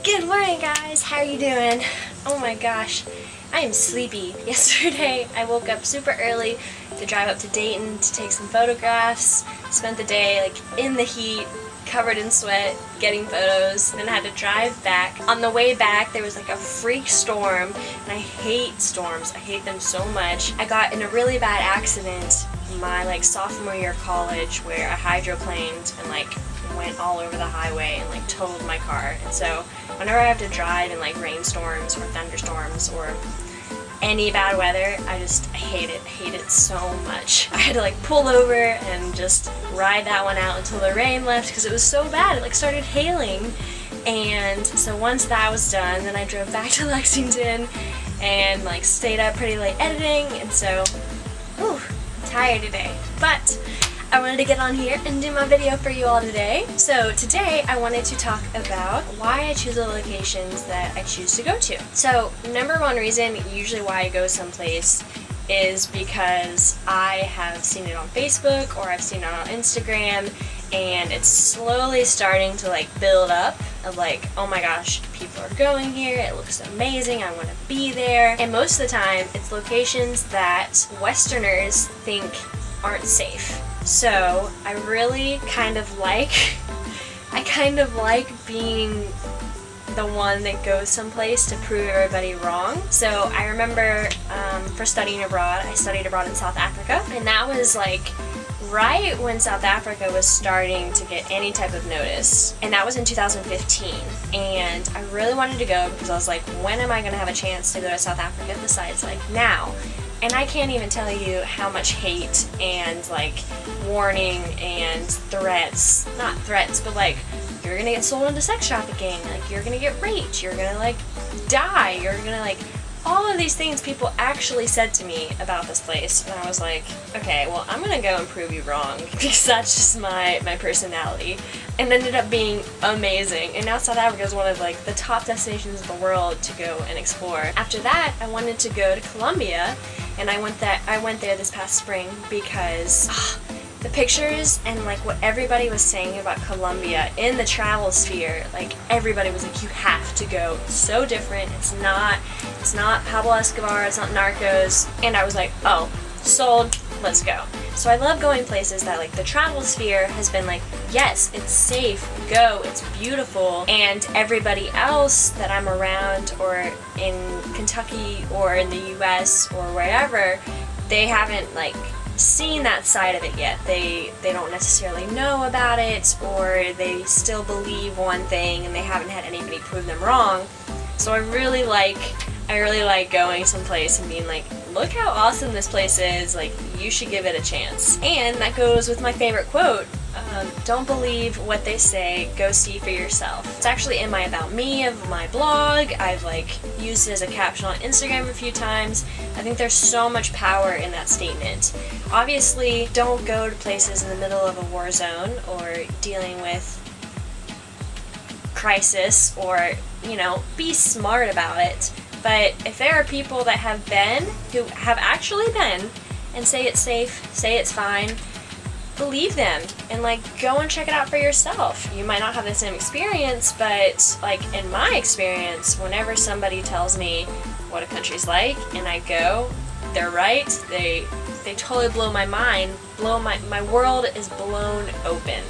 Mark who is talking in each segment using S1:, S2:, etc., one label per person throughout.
S1: Good morning, guys. How are you doing? Oh my gosh, I am sleepy. Yesterday I woke up super early to drive up to Dayton to take some photographs. Spent the day like in the heat, covered in sweat, getting photos. Then I had to drive back. On the way back there was like a freak storm, and I hate storms. I hate them so much. I got in a really bad accident my sophomore year of college where I hydroplaned and went all over the highway and totaled my car. And so whenever I have to drive in rainstorms or thunderstorms or any bad weather, I hate it so much. I had to pull over and just ride that one out until the rain left because it was so bad. It started hailing. And so once that was done, then I drove back to Lexington and stayed up pretty late editing. And so, whew, I'm tired today. But I wanted to get on here and do my video for you all today. So today I wanted to talk about why I choose the locations that I choose to go to. So number one reason usually why I go someplace is because I have seen it on Facebook or I've seen it on Instagram, and it's slowly starting to build up of oh my gosh, people are going here, it looks amazing, I want to be there. And most of the time it's locations that Westerners think aren't safe. So I really kind of like being the one that goes someplace to prove everybody wrong. So I remember for studying abroad, I studied abroad in South Africa, and that was right when South Africa was starting to get any type of notice, and that was in 2015. And I really wanted to go because I was when am I going to have a chance to go to South Africa besides now? And I can't even tell you how much hate and warning and threats, not threats, but you're gonna get sold into sex trafficking, you're gonna get raped, you're gonna die, you're gonna all of these things people actually said to me about this place. And I was okay, well, I'm gonna go and prove you wrong because that's just my personality. And ended up being amazing. And now South Africa is one of the top destinations in the world to go and explore. After that, I wanted to go to Colombia, and I went there this past spring because the pictures and what everybody was saying about Colombia in the travel sphere, everybody was you have to go. It's so different. It's not Pablo Escobar, it's not Narcos. And I was oh, sold, let's go. So I love going places that the travel sphere has been yes, it's safe, go, it's beautiful, and everybody else that I'm around or in Kentucky or in the US or wherever, they haven't seen that side of it yet. They don't necessarily know about it, or they still believe one thing and they haven't had anybody prove them wrong. So I really like going someplace and being look how awesome this place is, you should give it a chance. And that goes with my favorite quote, don't believe what they say, go see for yourself. It's actually in my About Me of my blog. I've used it as a caption on Instagram a few times. I think there's so much power in that statement. Obviously, don't go to places in the middle of a war zone or dealing with crisis, or be smart about it. But if there are people that have actually been, and say it's safe, say it's fine, believe them and go and check it out for yourself. You might not have the same experience, but in my experience, whenever somebody tells me what a country's and I go, they're right. They totally blow my mind. My world is blown open.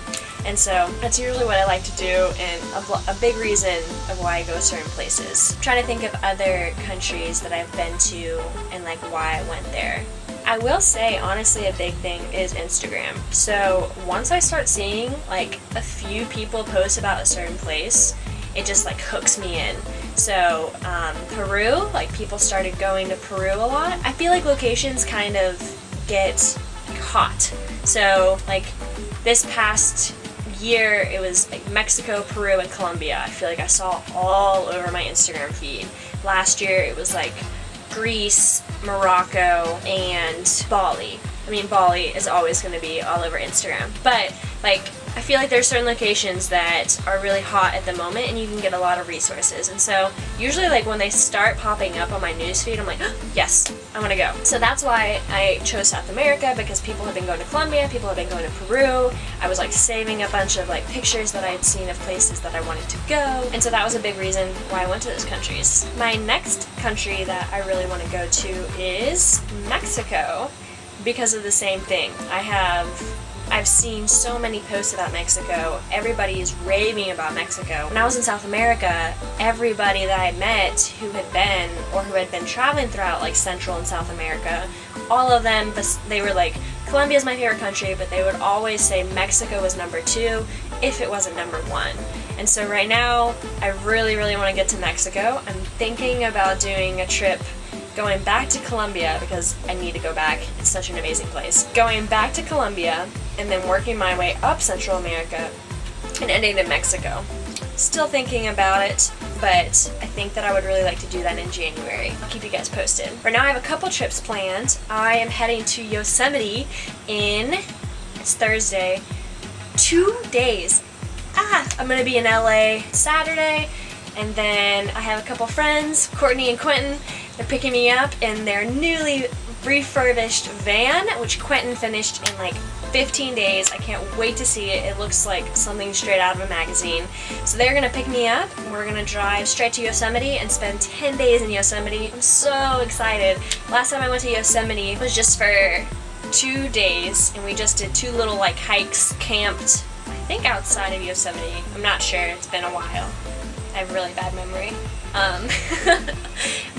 S1: And so that's usually what I like to do, and a big reason of why I go certain places. I'm trying to think of other countries that I've been to and why I went there. I will say, honestly, a big thing is Instagram. So once I start seeing a few people post about a certain place, it just hooks me in. So Peru, people started going to Peru a lot. I feel locations kind of get hot. So this past year it was Mexico, Peru, and Colombia. I feel I saw all over my Instagram feed. Last year it was Greece, Morocco, and Bali. I mean, Bali is always going to be all over Instagram, but I feel like there's certain locations that are really hot at the moment and you can get a lot of resources. And so usually like when they start popping up on my newsfeed, I'm like, oh, yes, I want to go. So that's why I chose South America, because people have been going to Colombia, people have been going to Peru. I was like saving a bunch of like pictures that I had seen of places that I wanted to go. And so that was a big reason why I went to those countries. My next country that I really want to go to is Mexico, because of the same thing. I've seen so many posts about Mexico. Everybody is raving about Mexico. When I was in South America, everybody that I met who had been or who had been traveling throughout like Central and South America, all of them, they were like, Colombia is my favorite country, but they would always say Mexico was number 2 if it wasn't number 1. And so right now, I really, really want to get to Mexico. I'm thinking about doing a trip going back to Colombia, because I need to go back. It's such an amazing place. Going back to Colombia and then working my way up Central America and ending in Mexico. Still thinking about it, but I think that I would really like to do that in January. I'll keep you guys posted. For now, I have a couple trips planned. I am heading to Yosemite it's Thursday. 2 days. I'm gonna be in LA Saturday, and then I have a couple friends, Courtney and Quentin. They're picking me up in their newly refurbished van, which Quentin finished in like 15 days. I can't wait to see it. It looks like something straight out of a magazine. So they're gonna pick me up. We're gonna drive straight to Yosemite and spend 10 days in Yosemite. I'm so excited. Last time I went to Yosemite was just for 2 days, and we just did 2 little like hikes, camped, I think outside of Yosemite. I'm not sure, it's been a while. I have really bad memory.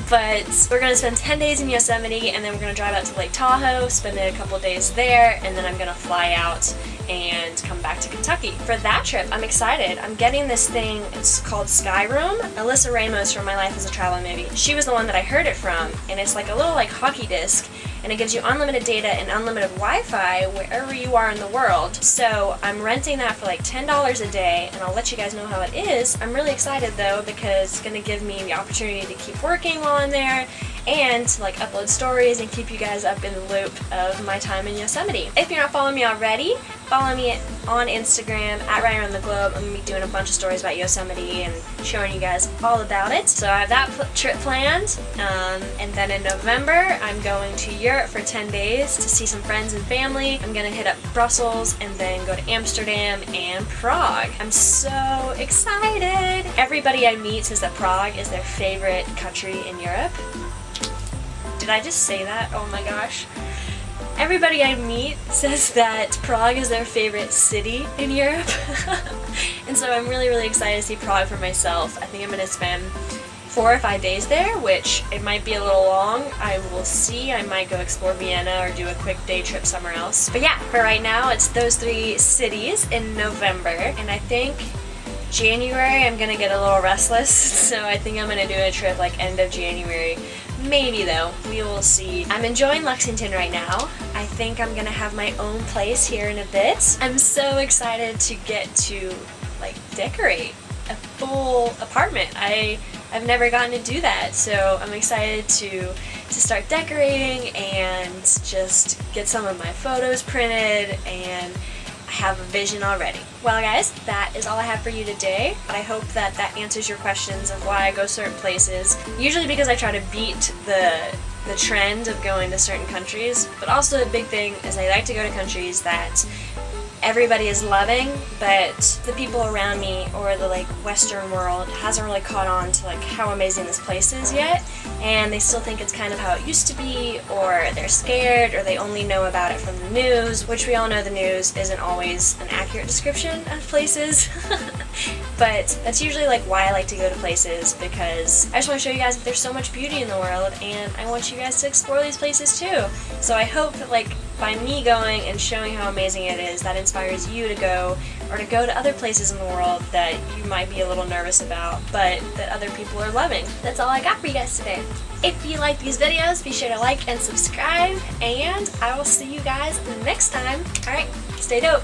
S1: But we're gonna spend 10 days in Yosemite, and then we're gonna drive out to Lake Tahoe, spend a couple days there, and then I'm gonna fly out and come back to Kentucky. For that trip, I'm excited. I'm getting this thing, it's called Skyroom. Alyssa Ramos from My Life as a Travel Movie, she was the one that I heard it from, and it's like a little like hockey disc, and it gives you unlimited data and unlimited Wi-Fi wherever you are in the world. So I'm renting that for like $10 a day, and I'll let you guys know how it is. I'm really excited though, because it's gonna give me the opportunity to keep working while I'm there and to like upload stories and keep you guys up in the loop of my time in Yosemite. If you're not following me already, follow me on Instagram at Right Around the Globe. I'm gonna be doing a bunch of stories about Yosemite and showing you guys all about it. So I have that trip planned, and then in November I'm going to Europe for 10 days to see some friends and family. I'm gonna hit up Brussels and then go to Amsterdam and Prague. I'm so excited! Everybody I meet says that Prague is their favorite country in Europe. Did I just say that? Oh my gosh. Everybody I meet says that Prague is their favorite city in Europe. And so I'm really, really excited to see Prague for myself. I think I'm going to spend 4 or 5 days there, which it might be a little long. I will see. I might go explore Vienna or do a quick day trip somewhere else. But yeah, for right now, it's those 3 cities in November. And I think January I'm going to get a little restless. So I think I'm going to do a trip like end of January. Maybe though, we will see. I'm enjoying Lexington right now. I think I'm gonna have my own place here in a bit. I'm so excited to get to like decorate a full apartment. I've never gotten to do that, so I'm excited to start decorating and just get some of my photos printed, and I have a vision already. Well guys, that is all I have for you today. I hope that that answers your questions of why I go certain places. Usually because I try to beat the trend of going to certain countries, but also a big thing is I like to go to countries that everybody is loving, but the people around me or the like Western world hasn't really caught on to like how amazing this place is yet, and they still think it's kind of how it used to be, or they're scared, or they only know about it from the news, which we all know the news isn't always an accurate description of places. But that's usually like why I like to go to places, because I just want to show you guys that there's so much beauty in the world, and I want you guys to explore these places too. So I hope that like by me going and showing how amazing it is, that inspires you to go, or to go to other places in the world that you might be a little nervous about, but that other people are loving. That's all I got for you guys today. If you like these videos, be sure to like and subscribe, and I will see you guys next time. Alright, stay dope!